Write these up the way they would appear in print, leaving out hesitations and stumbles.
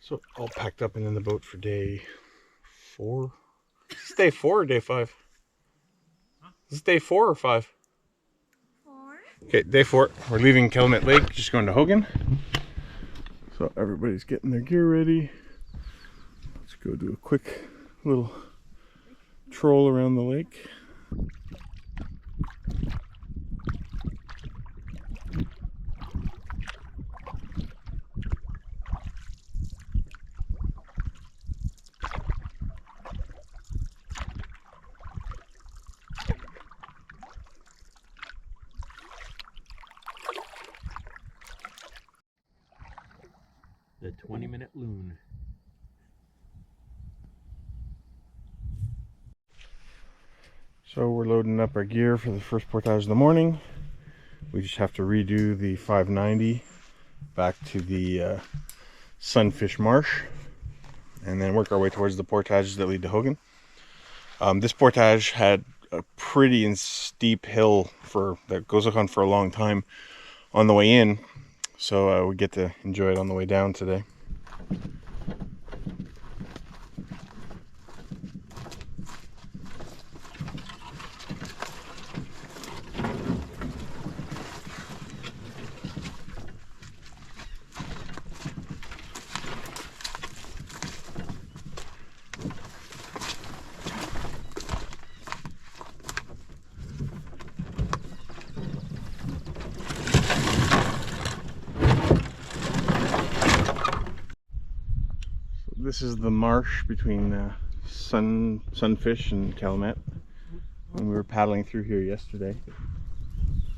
So all packed up and in the boat for day 4. Is this day 4 or day 5? Huh? Is this day 4 or 5? 4. Okay, day 4. We're leaving Calumet Lake, just going to Hogan. So everybody's getting their gear ready. Let's go do a quick little troll around the lake. The 20-minute loon. So we're loading up our gear for the first portage of the morning. We just have to redo the 590 back to the Sunfish Marsh and then work our way towards the portages that lead to Hogan. This portage had a pretty and steep hill that goes on for a long time on the way in, so we get to enjoy it on the way down today. This is the marsh between Sunfish and Calumet. When we were paddling through here yesterday.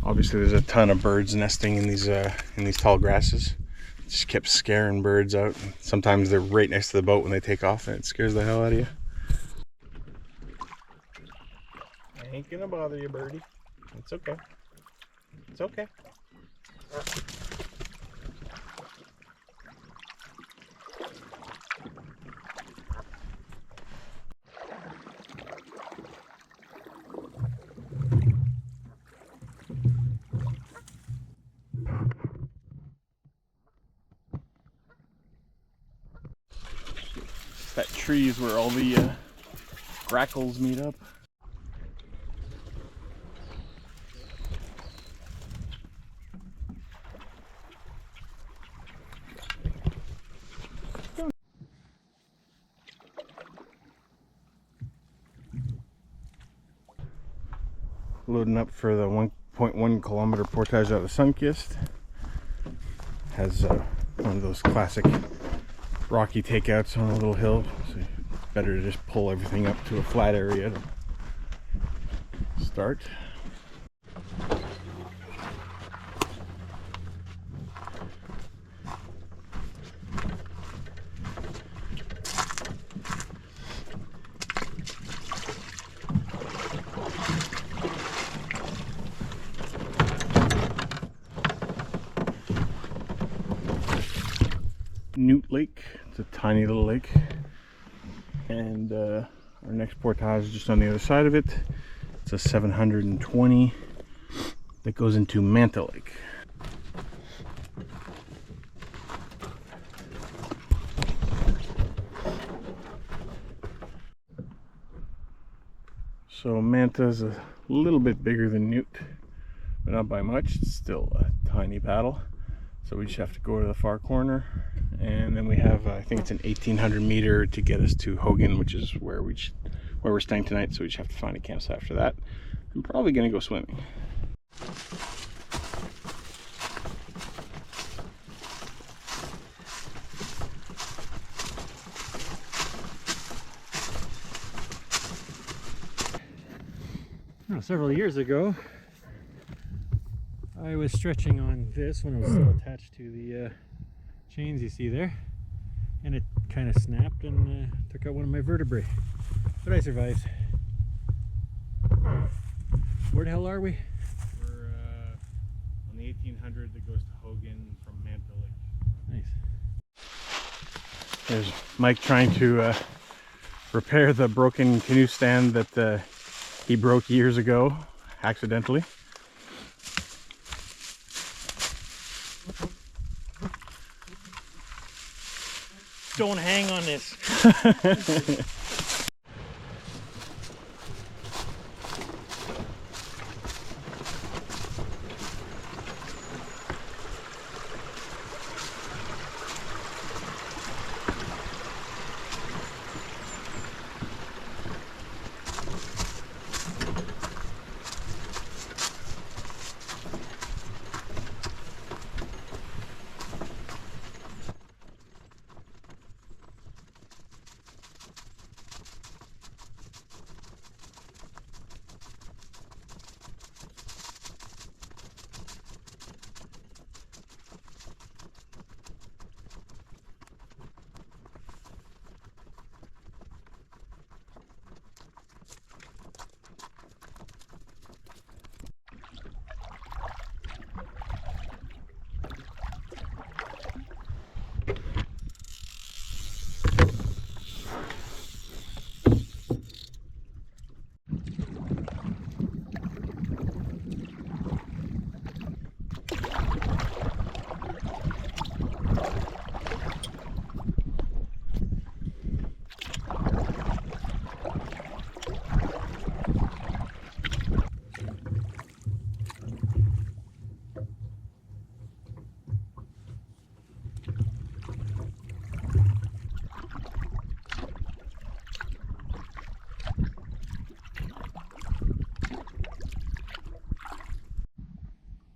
Obviously there's a ton of birds nesting in these tall grasses. It just kept scaring birds out. Sometimes they're right next to the boat when they take off and it scares the hell out of you. I ain't gonna bother you, birdie. It's okay. It's okay. That tree is where all the grackles meet up. Loading up for the 1.1 kilometer portage out of Sunkist. Has one of those classic rocky takeouts on a little hill, so better to just pull everything up to a flat area to start. Newt Lake, it's a tiny little lake, and our next portage is just on the other side of it. It's a 720 that goes into Manta Lake. So Manta is a little bit bigger than Newt, but not by much. It's still a tiny paddle, so we just have to go to the far corner. And then we have, I think it's an 1800 meter to get us to Hogan, which is where we're staying tonight. So we just have to find a campsite after that. I'm probably gonna go swimming. Several years ago, I was stretching on this when it was still attached to the chains you see there, and it kind of snapped and took out one of my vertebrae, but I survived. Where the hell are we? We're on the 1800 that goes to Hogan from Manta Lake. Nice. There's Mike trying to repair the broken canoe stand that he broke years ago accidentally. don't hang on this.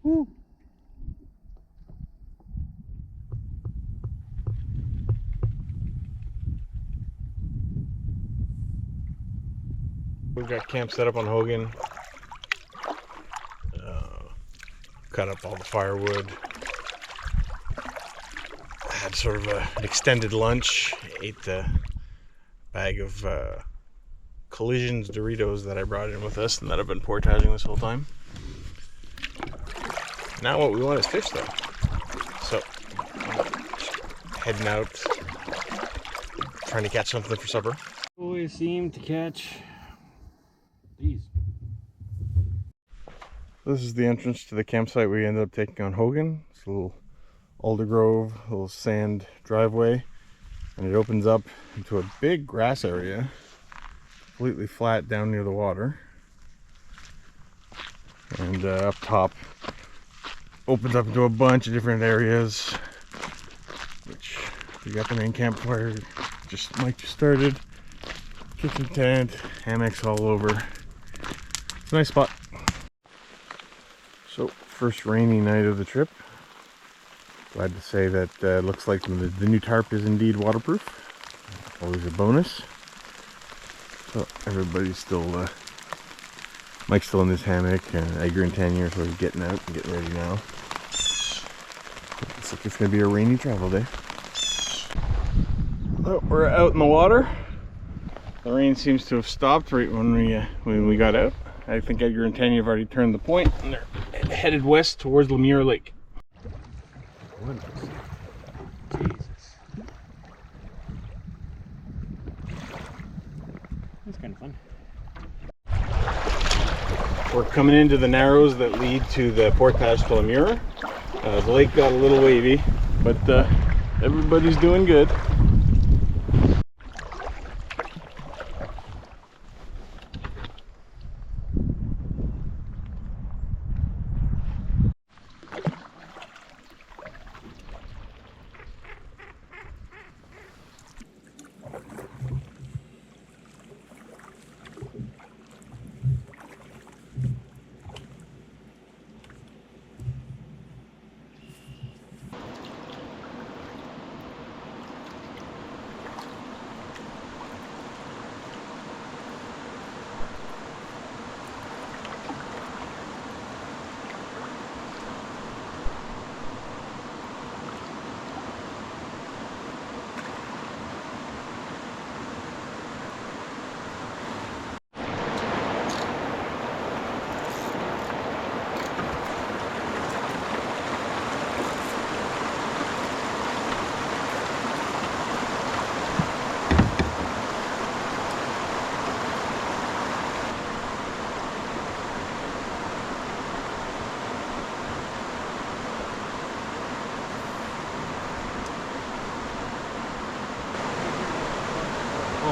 Woo. We've got camp set up on Hogan. Cut up all the firewood. Had sort of an extended lunch. Ate the bag of Collisions Doritos that I brought in with us and that I've been portaging this whole time. Now what we want is fish though. So heading out, trying to catch something for supper. Always seem to catch these. This is the entrance to the campsite we ended up taking on Hogan. It's a little alder grove, little sand driveway, and it opens up into a big grass area, completely flat down near the water. And up top opens up into a bunch of different areas, which we got the main campfire Mike just started. Kitchen tent, hammocks all over. It's a nice spot. So, first rainy night of the trip. Glad to say that looks like the new tarp is indeed waterproof. Always a bonus. So everybody's still, Mike's still in his hammock, and Edgar and Tanya are sort of getting out and getting ready now. Looks like it's going to be a rainy travel day. Oh, we're out in the water. The rain seems to have stopped right when we got out. I think Edgar and Tanya have already turned the point, and they're headed west towards Lemure Lake. Jesus. That's kind of fun. We're coming into the narrows that lead to the portage to Lemure. The lake got a little wavy, but everybody's doing good.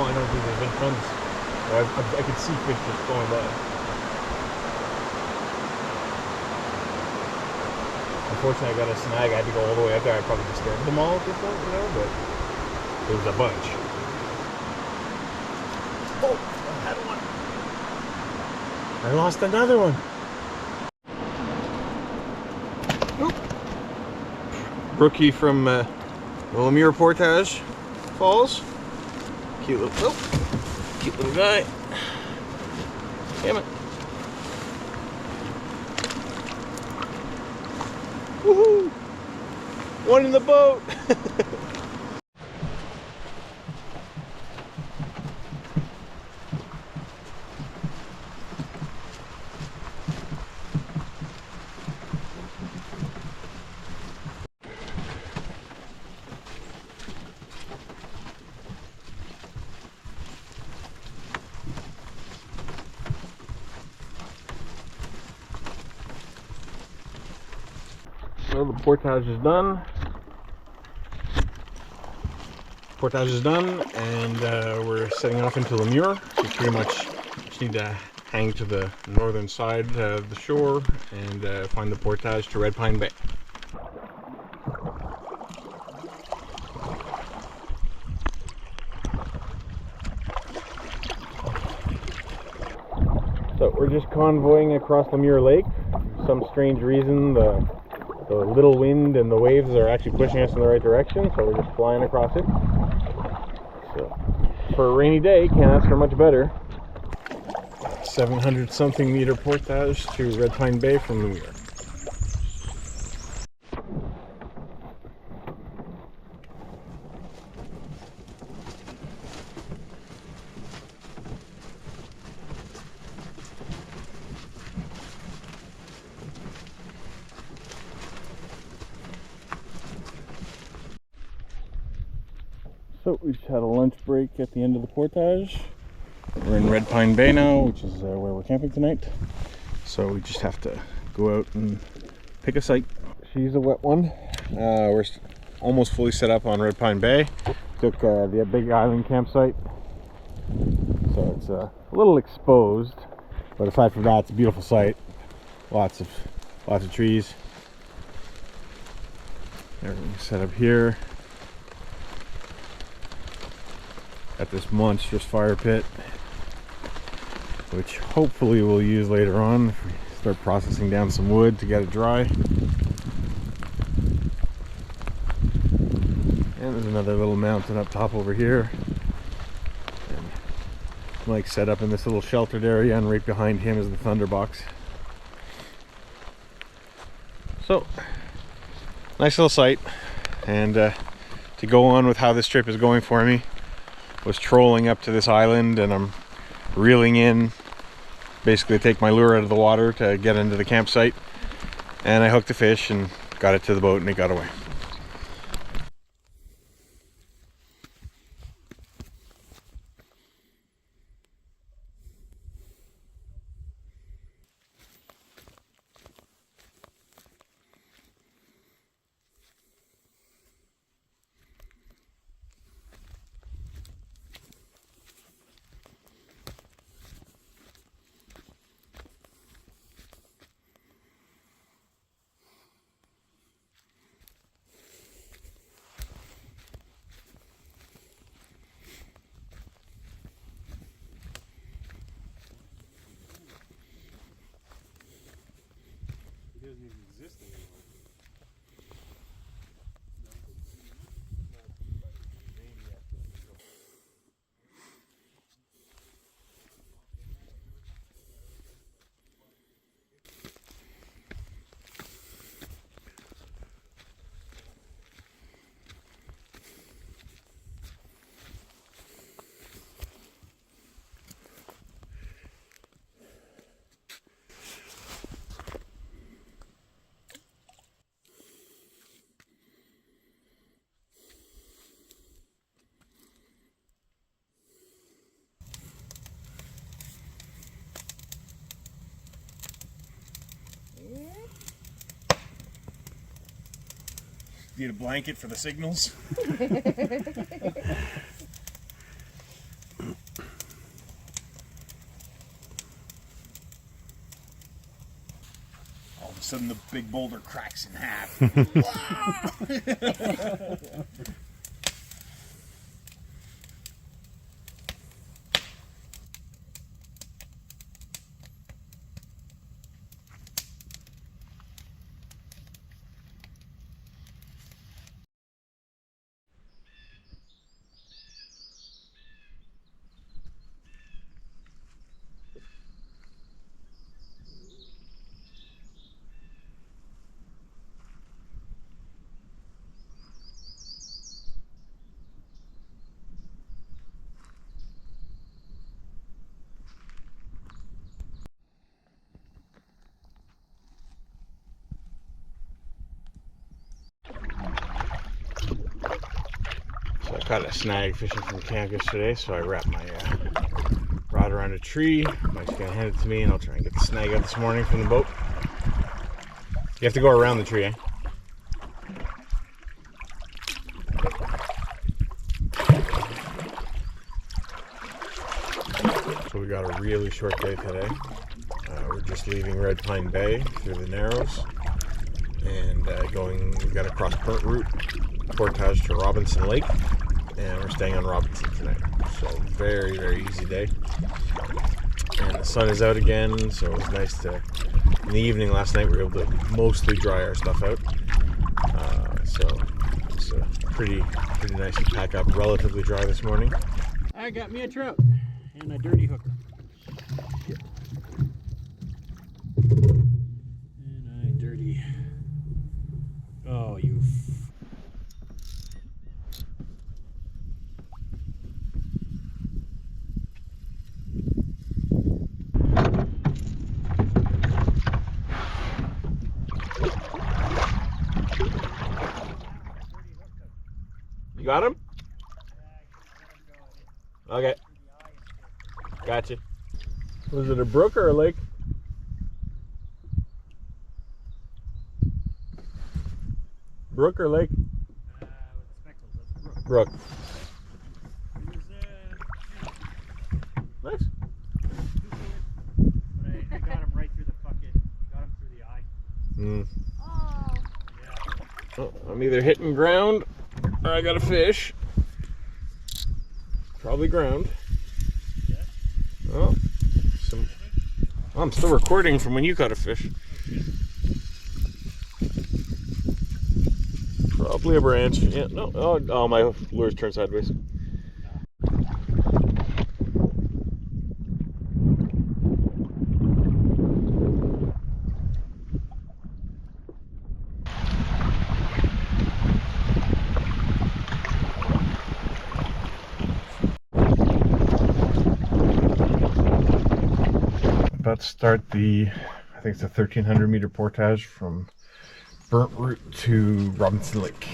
I know there's been tons. I could see fish just going by. Unfortunately, I got a snag. I had to go all the way up there. I probably disturbed them all at this point, you know, but there was a bunch. Oh, I had one. I lost another one. Rookie from Lemure Portage Falls. Cute little guy. Damn it. Woohoo! One in the boat. Well, the portage is done. Portage is done, and we're setting off into Lemure. So we pretty much just need to hang to the northern side of the shore and find the portage to Redpine Bay. So we're just convoying across Lemure Lake. For some strange reason, the little wind and the waves are actually pushing us in the right direction, so we're just flying across it. So for a rainy day, can't ask for much better. 700 something meter portage to Redpine Bay from Lemure. So we just had a lunch break at the end of the portage. We're in Redpine Bay now, which is where we're camping tonight. So we just have to go out and pick a site. She's a wet one. We're almost fully set up on Redpine Bay. Took the big island campsite. So it's a little exposed, but aside from that, it's a beautiful site. Lots of trees. Everything's set up here. Got this monstrous fire pit, which hopefully we'll use later on if we start processing down some wood to get it dry. And there's another little mountain up top over here. And Mike's set up in this little sheltered area, and right behind him is the Thunderbox. So, nice little site. And to go on with how this trip is going for me, was trolling up to this island, and I'm reeling in, basically take my lure out of the water to get into the campsite, and I hooked a fish and got it to the boat and it got away. It doesn't even exist anymore. Need a blanket for the signals? All of a sudden, the big boulder cracks in half. So I caught a snag fishing from camp yesterday, so I wrapped my rod around a tree. Mike's gonna hand it to me, and I'll try and get the snag out this morning from the boat. You have to go around the tree, eh? So we got a really short day today. We're just leaving Redpine Bay through the Narrows and we got a cross current route, portage to Robinson Lake, and we're staying on Robinson tonight. So very, very easy day. And the sun is out again, so it was nice to, in the evening last night we were able to mostly dry our stuff out. So it's pretty nice to pack up, relatively dry this morning. I got me a trout and a dirty hooker. And I dirty. Oh, you. You got him? Okay. Gotcha. Was it a brook or a lake? Brook or lake? With speckles, that's a brook. Brook. He was, Nice. but I got him right through the fucking, got him through the eye. Mm. Oh. Yeah. Oh, I'm either hitting ground or I got a fish. Probably ground. Yeah. Oh, I'm still recording from when you caught a fish. Probably a branch. Yeah, no. Oh, my lure's turned sideways. About to start I think it's a 1,300 meter portage from Burnt Route to Robinson Lake.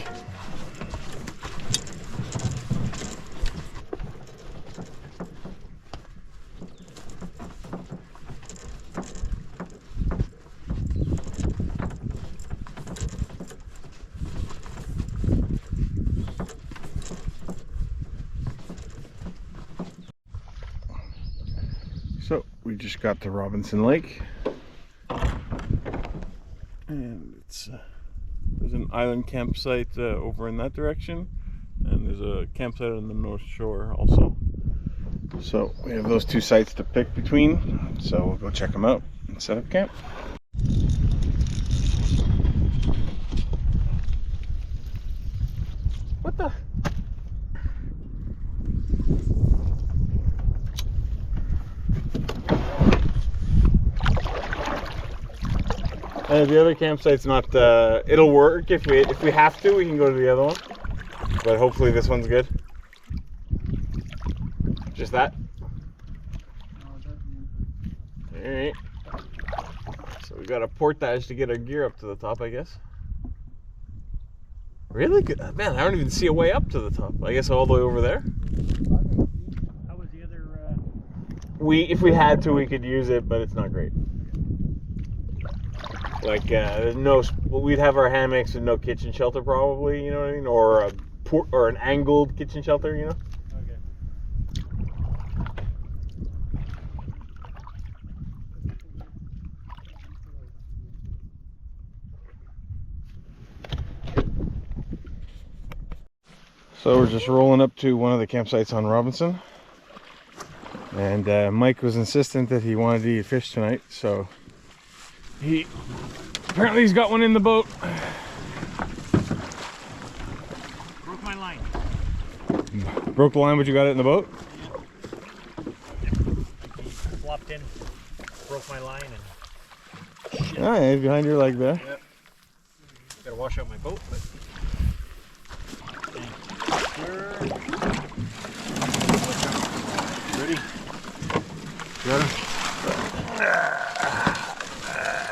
So we just got to Robinson Lake, and there's an island campsite over in that direction, and there's a campsite on the North Shore also. So we have those two sites to pick between, so we'll go check them out and set up camp. What the? The other campsite's not. It'll work if we have to. We can go to the other one, but hopefully this one's good. Just that. All right. So we got a portage to get our gear up to the top, I guess. Really good, man. I don't even see a way up to the top. I guess all the way over there. How was the other? If we had to, we could use it, but it's not great. Like, there's no, we'd have our hammocks and no kitchen shelter probably, you know what I mean? Or an angled kitchen shelter, you know? Okay. So we're just rolling up to one of the campsites on Robinson, and Mike was insistent that he wanted to eat fish tonight, so apparently he's got one in the boat. Broke my line. Broke the line, but you got it in the boat? He flopped in, broke my line, and shit. Ah, yeah, he's behind your leg there. Yep. Gotta wash out my boat, but ready? Got him.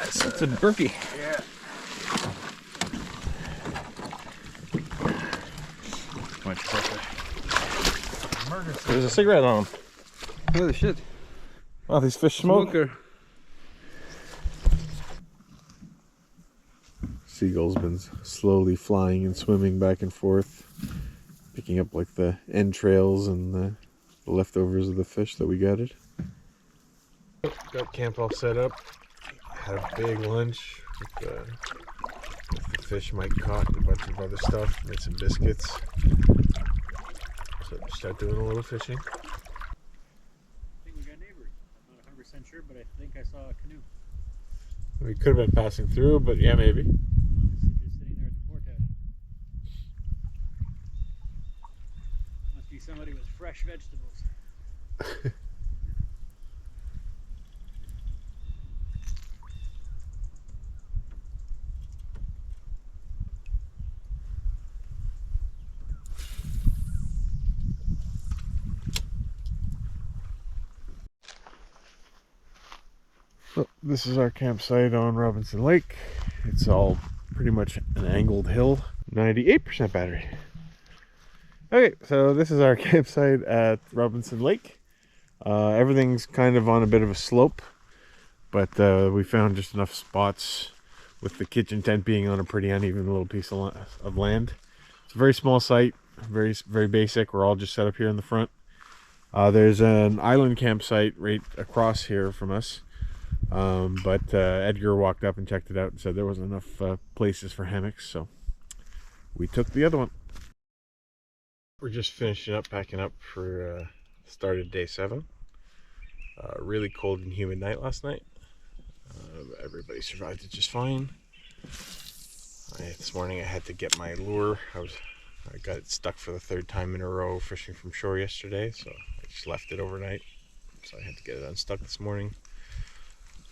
It's a burpee. Yeah. Much pressure. There's a cigarette on him. Holy shit. Oh, these fish smoke. Smoker. Seagull's been slowly flying and swimming back and forth, picking up like the entrails and the leftovers of the fish that we gutted. Got camp all set up. Had a big lunch with the fish Mike caught and a bunch of other stuff. Made some biscuits. So start doing a little fishing. I think we got neighbors. I'm not 100% sure, but I think I saw a canoe. We could have been passing through, but yeah, maybe. Just sitting there at the portage. Must be somebody with fresh vegetables. So this is our campsite on Robinson Lake. It's all pretty much an angled hill. 98% battery. Okay, so this is our campsite at Robinson Lake. Everything's kind of on a bit of a slope, but we found just enough spots with the kitchen tent being on a pretty uneven little piece of land. It's a very small site, very basic. We're all just set up here in the front. There's an island campsite right across here from us. But Edgar walked up and checked it out and said there wasn't enough places for hammocks, so we took the other one. We're just finishing up, packing up for start of day 7. Really cold and humid night last night. Everybody survived it just fine. This morning I had to get my lure. I got it stuck for the 3rd time in a row fishing from shore yesterday, so I just left it overnight. So I had to get it unstuck this morning.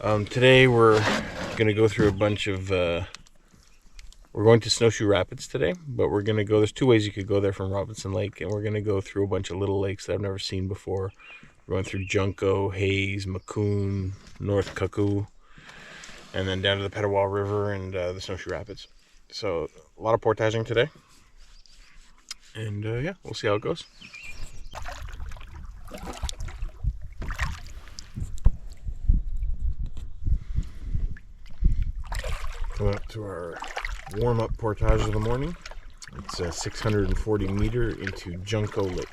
Today we're going to go through a bunch of, we're going to Snowshoe Rapids today, but we're going to go, there's 2 ways you could go there from Robinson Lake, and we're going to go through a bunch of little lakes that I've never seen before. We're going through Junco, Hayes, Macoun, North Cuckoo, and then down to the Petawawa River and the Snowshoe Rapids. So a lot of portaging today, and yeah, we'll see how it goes. Coming up to our warm-up portage of the morning. It's a 640 meter into Junco Lake.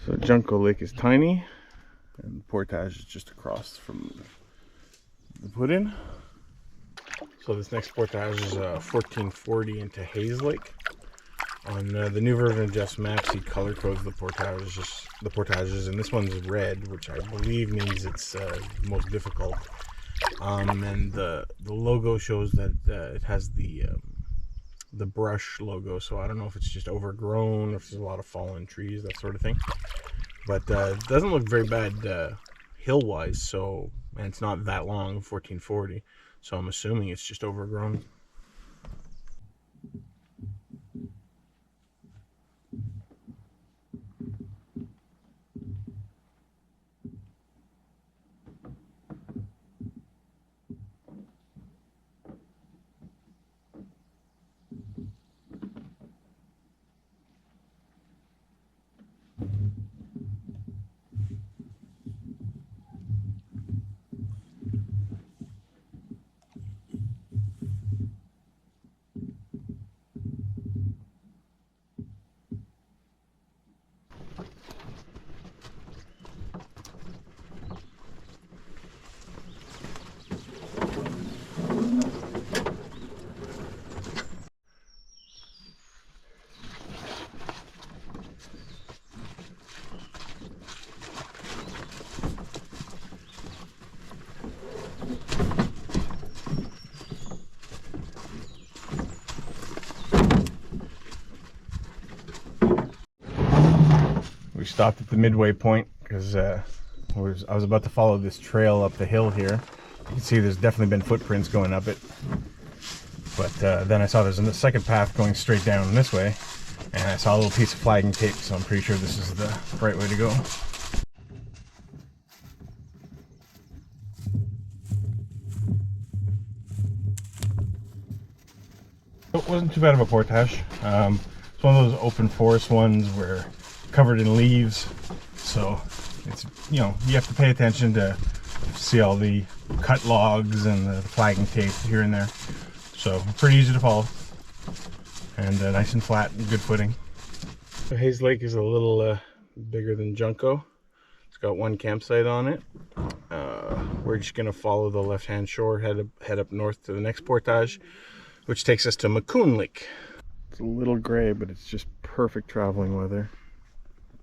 So Junco Lake is tiny, and the portage is just across from the put-in. So this next portage is 1440 into Hayes Lake. On the new version of Jeff's maps, he color codes the portages, and this one's red, which I believe means it's the most difficult. And the logo shows that it has the brush logo, so I don't know if it's just overgrown, if there's a lot of fallen trees, that sort of thing. But it doesn't look very bad hill-wise, so, and it's not that long, 1440, so I'm assuming it's just overgrown. We stopped at the midway point because I was about to follow this trail up the hill here. You can see there's definitely been footprints going up it. But then I saw there's a second path going straight down this way. And I saw a little piece of flagging tape, so I'm pretty sure this is the right way to go. It wasn't too bad of a portage. It's one of those open forest ones where covered in leaves, so it's, you know, you have to pay attention to see all the cut logs and the flagging tape here and there. So pretty easy to follow, and nice and flat and good footing. So Hayes Lake is a little bigger than Junco. It's got one campsite on it. We're just gonna follow the left-hand shore, head up north to the next portage, which takes us to Mullin Lake. It's a little gray, but it's just perfect traveling weather.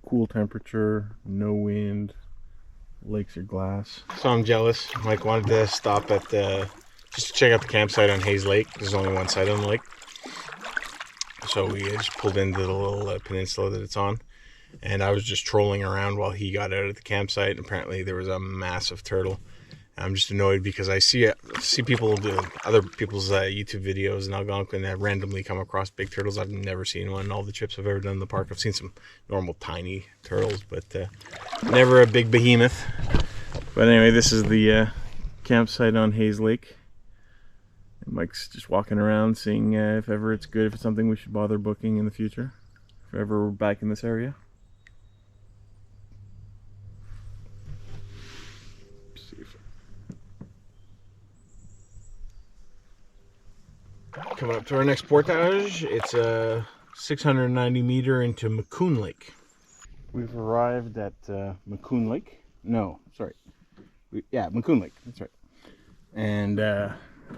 Cool temperature, no wind, lakes are glass. So I'm jealous. Mike wanted to stop at just to check out the campsite on Hayes Lake. There's only one side on the lake. So we just pulled into the little peninsula that it's on. And I was just trolling around while he got out of the campsite. And apparently there was a massive turtle. I'm just annoyed because I see people do other people's YouTube videos in Algonquin that randomly come across big turtles. I've never seen one. All the trips I've ever done in the park, I've seen some normal tiny turtles, but never a big behemoth. But anyway, this is the campsite on Hayes Lake. And Mike's just walking around seeing if ever it's good, if it's something we should bother booking in the future, if ever we're back in this area. Coming up to our next portage, it's a 690 meter into Mullin Lake. We've arrived at Mullin Lake. No, sorry. Mullin Lake, that's right. And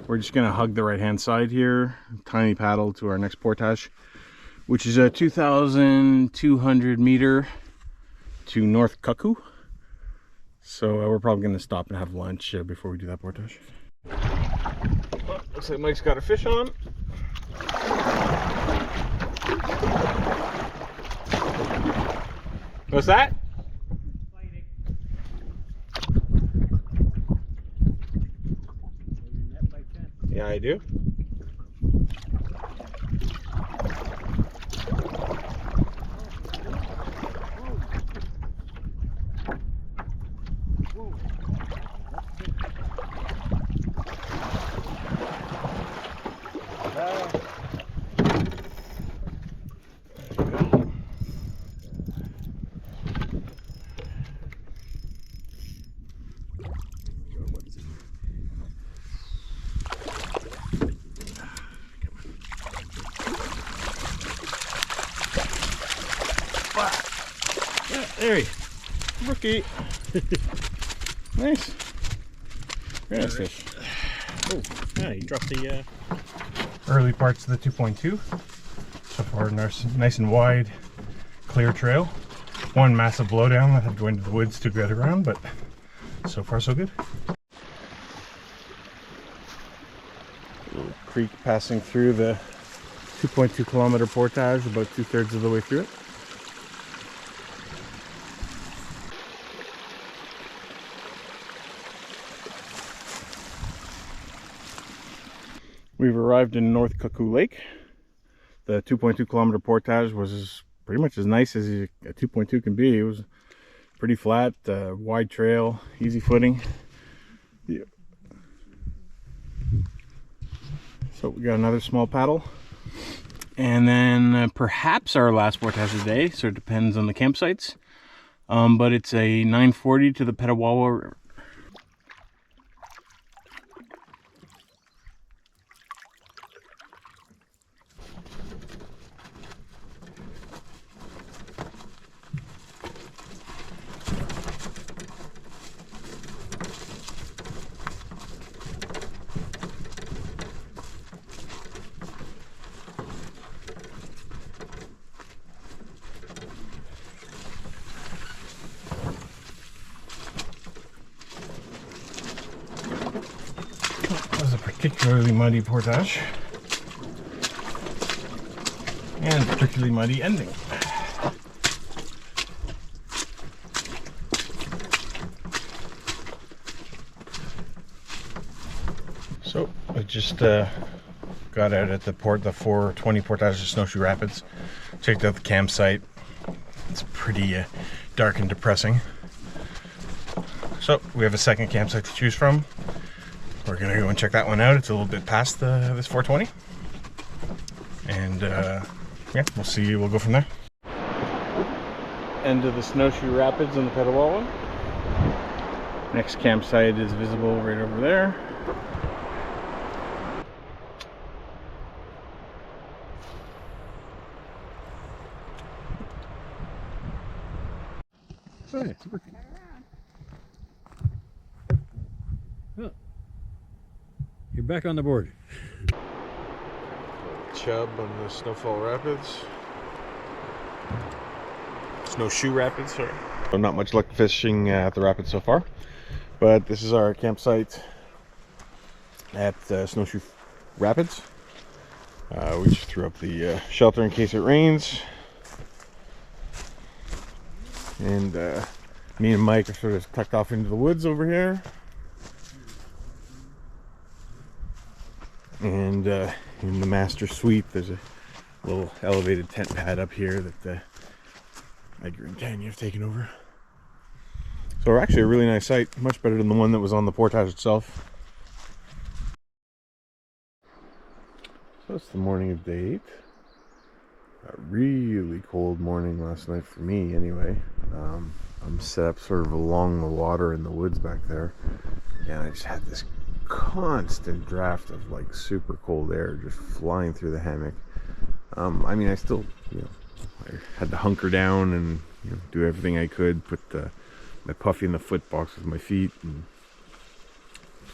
we're just gonna hug the right hand side here, tiny paddle to our next portage, which is a 2,200 meter to North Cuckoo. So we're probably gonna stop and have lunch before we do that portage. Well, looks like Mike's got a fish on. What's that? Fighting. Yeah, I do. There he is. Rookie. Nice. Very nice fish. Oh, yeah, you dropped the Early parts of the 2.2. So far, nice and wide, clear trail. One massive blowdown that had to go into the woods to get around, but so far so good. Little creek passing through the 2.2 kilometer portage, about 2/3 of the way through it. We've arrived in North Cuckoo Lake. The 2.2 kilometer portage was pretty much as nice as a 2.2 can be. It was pretty flat, wide trail, easy footing. Yeah. So we got another small paddle. And then perhaps our last portage of the day, so it depends on the campsites. But it's a 940 to the Petawawa River. Particularly muddy portage and particularly muddy ending. So I just got out at the 420 portage of Snowshoe Rapids. Checked out the campsite. It's pretty dark and depressing. So we have a second campsite to choose from. We're gonna go and check that one out. It's a little bit past this 420. And yeah, we'll see. We'll go from there. End of the Snowshoe Rapids on the Petawawa. Next campsite is visible right over there. Hey. Oh. You're back on the board. Chub on the Snowfall Rapids. Snowshoe Rapids, sorry. So not much luck fishing at the rapids so far, but this is our campsite at Snowshoe Rapids. We just threw up the shelter in case it rains. And me and Mike are sort of tucked off into the woods over here. And in the master suite, there's a little elevated tent pad up here that Edgar and Tanya have taken over. So we're actually a really nice site, much better than the one that was on the portage itself. So it's the morning of day 8. A really cold morning last night for me anyway. I'm set up sort of along the water in the woods back there, and I just had this constant draft of like super cold air just flying through the hammock. I mean, I still, I had to hunker down and do everything I could, put my puffy in the foot box with my feet, and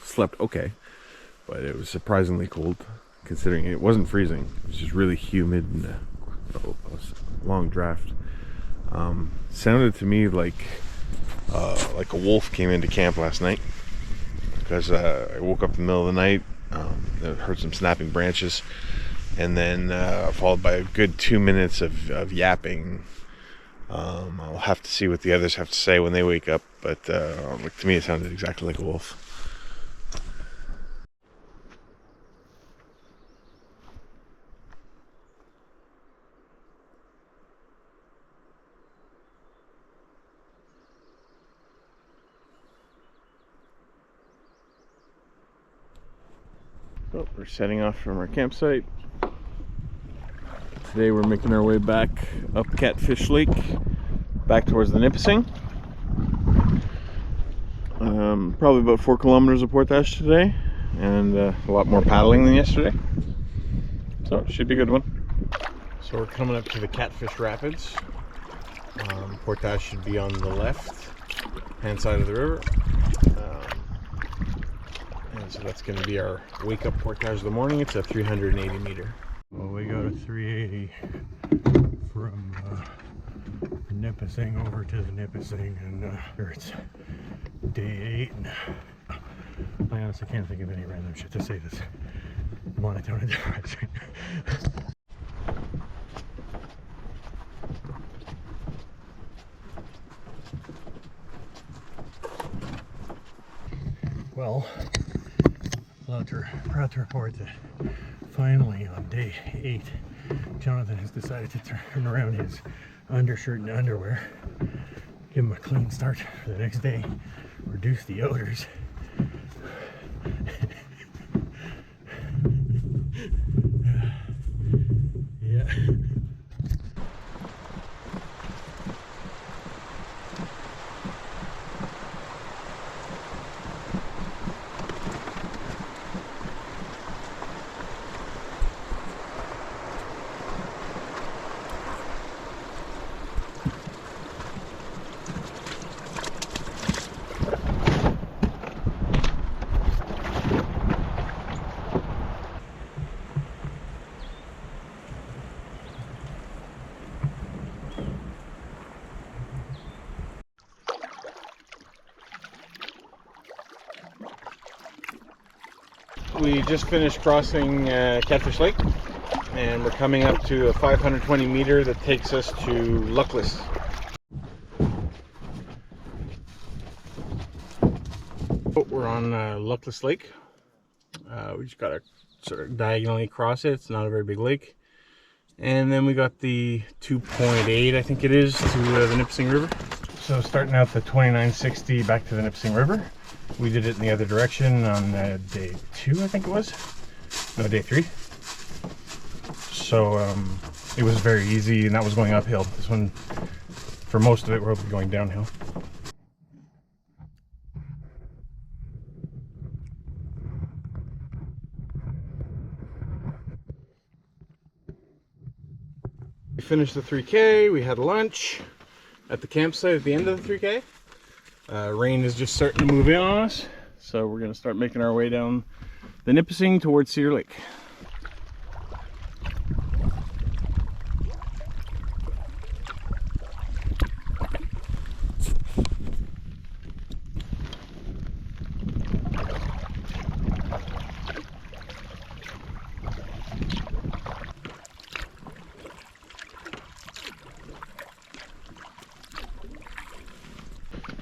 slept okay, but it was surprisingly cold considering it wasn't freezing. It was just really humid and a long draft. Sounded to me like a wolf came into camp last night, because I woke up in the middle of the night, heard some snapping branches, and then followed by a good 2 minutes of yapping. I'll have to see what the others have to say when they wake up, but to me it sounded exactly like a wolf. So we're setting off from our campsite. Today we're making our way back up Catfish Lake, back towards the Nipissing. Probably about 4 kilometers of portage today, and a lot more paddling than yesterday. So it should be a good one. So we're coming up to the Catfish Rapids. Portage should be on the left hand side of the river. And so that's going to be our wake up portage of the morning. It's a 380 meter. Well, we go to 380 from Nipissing over to the Nipissing, and it's day 8, and I honestly can't think of any random shit to say this monotone and depressing. Well, proud to report that finally on day 8, Jonathan has decided to turn around his undershirt and underwear, give him a clean start for the next day, reduce the odors. Yeah. We just finished crossing Catfish Lake, and we're coming up to a 520 meter that takes us to Luckless. We're on Luckless Lake. We just got to sort of diagonally across it. It's not a very big lake. And then we got the 2.8, I think it is, to the Nipissing River. So starting out the 2960 back to the Nipissing River. We did it in the other direction on day 2, I think it was. No, day 3. So it was very easy, and that was going uphill. This one, for most of it, we're going downhill. We finished the 3K, we had lunch at the campsite at the end of the 3K. Rain is just starting to move in on us, so we're going to start making our way down the Nipissing towards Cedar Lake.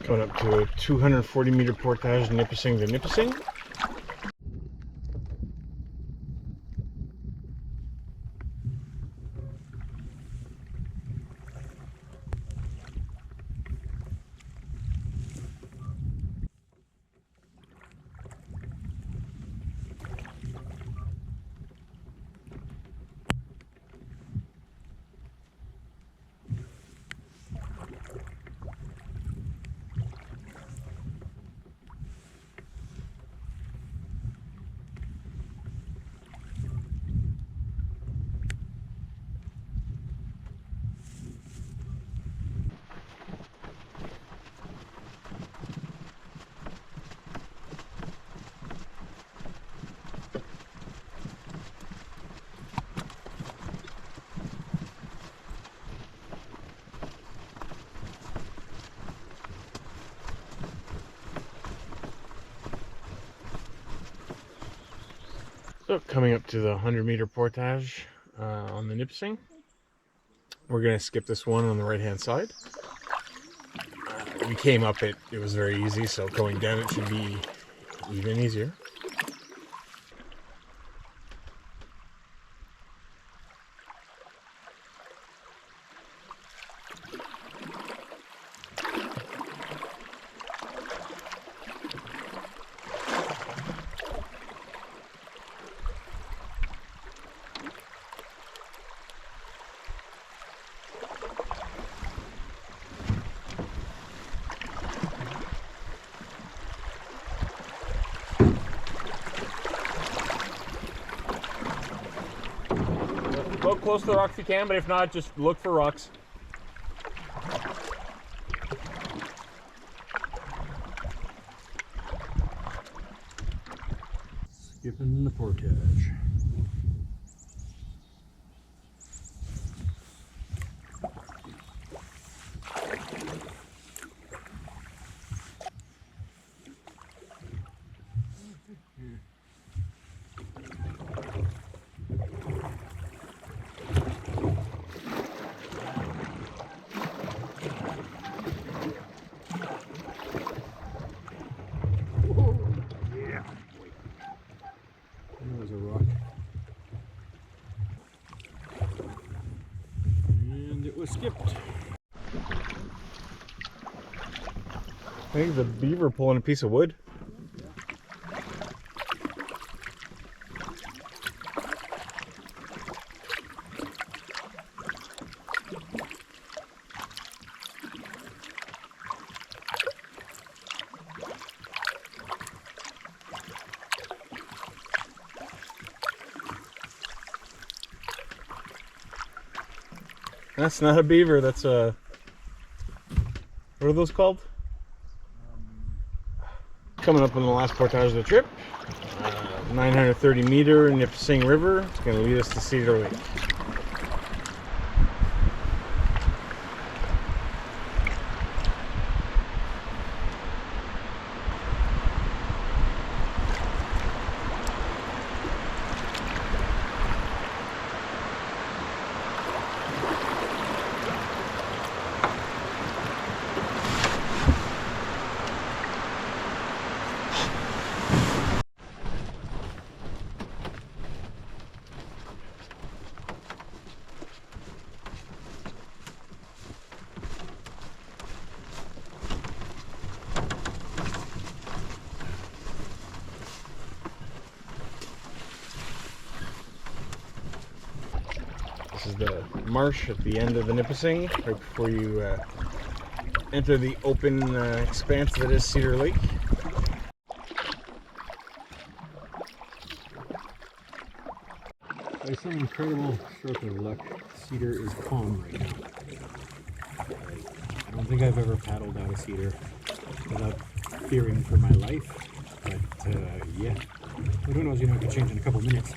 Going up to a 240 meter portage Nipissing to Nipissing. So coming up to the 100 meter portage on the Nipissing. We're going to skip this one on the right hand side. We came up it was very easy, so going down it should be even easier. Go close to the rocks if you can, but if not, just look for rocks. Skipping the portage. Skipped. I think the beaver pulling a piece of wood. That's not a beaver, that's a... What are those called? Coming up on the last portage of the trip. 930 meter Nipissing River. It's going to lead us to Cedar Lake. This is the marsh at the end of the Nipissing, right before you enter the open expanse that is Cedar Lake. By some incredible stroke of luck, Cedar is calm right now. I don't think I've ever paddled out of Cedar without fearing for my life, but yeah. But who knows, it could change in a couple minutes.